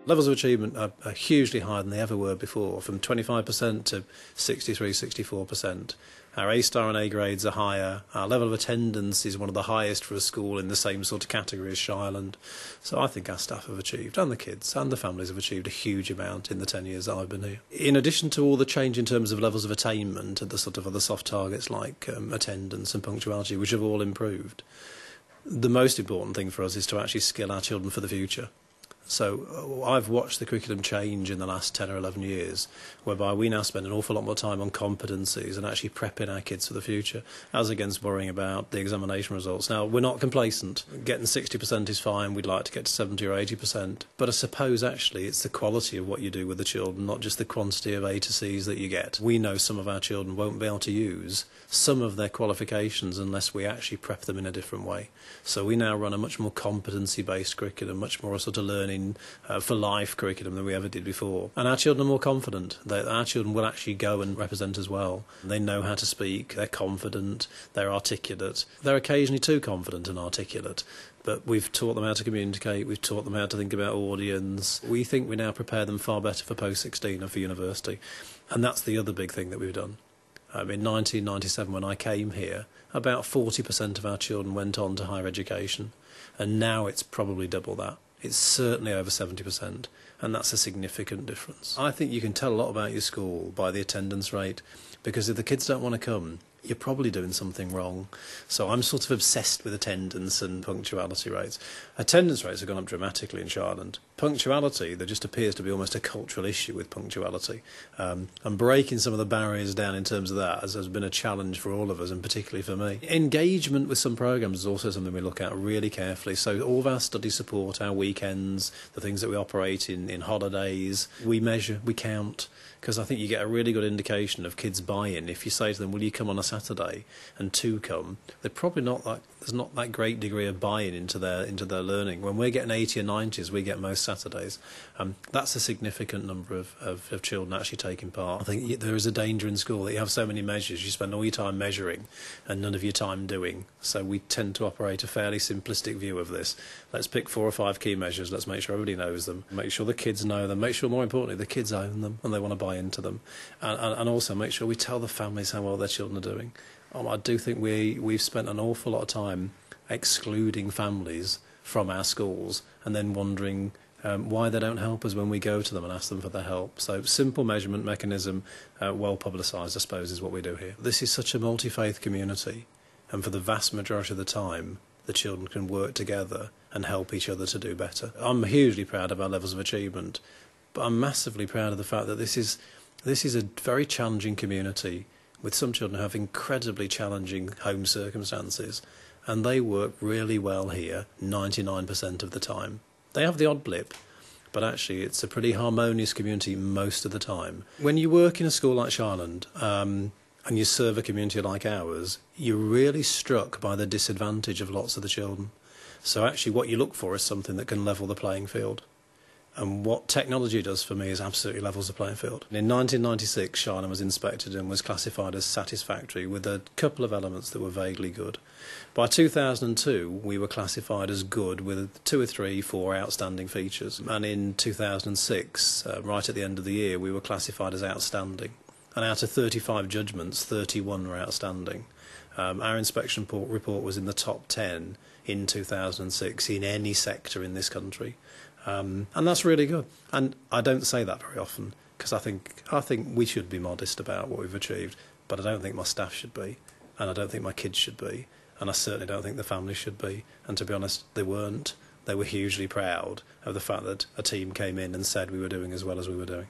Levels of achievement are hugely higher than they ever were before, from 25% to 63, 64%. Our A star and A grades are higher. Our level of attendance is one of the highest for a school in the same sort of category as Shireland. So I think our staff have achieved, and the kids and the families have achieved a huge amount in the 10 years that I've been here. In addition to all the change in terms of levels of attainment and the sort of other soft targets like attendance and punctuality, which have all improved, the most important thing for us is to actually skill our children for the future. So I've watched the curriculum change in the last 10 or 11 years, whereby we now spend an awful lot more time on competencies and actually prepping our kids for the future, as against worrying about the examination results. Now, we're not complacent. Getting 60% is fine. We'd like to get to 70 or 80%. But I suppose actually it's the quality of what you do with the children, not just the quantity of A to C's that you get. We know some of our children won't be able to use some of their qualifications unless we actually prep them in a different way. So we now run a much more competency-based curriculum, much more a sort of learning for life curriculum than we ever did before. And our children are more confident. Our children will actually go and represent as well. They know how to speak, they're confident, they're articulate. They're occasionally too confident and articulate, but we've taught them how to communicate, we've taught them how to think about audience. We think we now prepare them far better for post-16 and for university. And that's the other big thing that we've done. In 1997, when I came here, about 40% of our children went on to higher education, and now it's probably double that. It's certainly over 70%, and that's a significant difference. I think you can tell a lot about your school by the attendance rate, because if the kids don't want to come, you're probably doing something wrong. So I'm sort of obsessed with attendance and punctuality rates. Attendance rates have gone up dramatically in Shireland. Punctuality, there just appears to be almost a cultural issue with punctuality. And breaking some of the barriers down in terms of that has been a challenge for all of us, and particularly for me. Engagement with some programmes is also something we look at really carefully. So all of our study support, our weekends, the things that we operate in holidays, we measure, we count, because I think you get a really good indication of kids' buy-in. If you say to them, will you come on a Saturday, and two come, they're probably there's not that great degree of buy-in into their learning. When we're getting 80 or 90s, we get most Saturdays. That's a significant number of children actually taking part. I think there is a danger in school that you have so many measures, you spend all your time measuring and none of your time doing. So we tend to operate a fairly simplistic view of this. Let's pick 4 or 5 key measures, let's make sure everybody knows them, make sure the kids know them, make sure, more importantly, the kids own them and they want to buy into them, and also make sure we tell the families how well their children are doing. I do think we've spent an awful lot of time excluding families from our schools and then wondering why they don't help us when we go to them and ask them for their help. So simple measurement mechanism, well publicised, I suppose, is what we do here. This is such a multi-faith community, and for the vast majority of the time the children can work together and help each other to do better. I'm hugely proud of our levels of achievement, but I'm massively proud of the fact that this is a very challenging community with some children who have incredibly challenging home circumstances, and they work really well here 99% of the time. They have the odd blip, but actually it's a pretty harmonious community most of the time. When you work in a school like Shireland, and you serve a community like ours, you're really struck by the disadvantage of lots of the children. So actually what you look for is something that can level the playing field. And what technology does for me is absolutely levels the playing field. In 1996, Shireland was inspected and was classified as satisfactory, with a couple of elements that were vaguely good. By 2002, we were classified as good with 2 or 3, 4 outstanding features. And in 2006, right at the end of the year, we were classified as outstanding. And out of 35 judgments, 31 were outstanding. Our inspection report was in the top 10 in 2006 in any sector in this country. And that's really good. And I don't say that very often, because I think we should be modest about what we've achieved, but I don't think my staff should be, and I don't think my kids should be, and I certainly don't think the families should be. And to be honest, they weren't. They were hugely proud of the fact that a team came in and said we were doing as well as we were doing.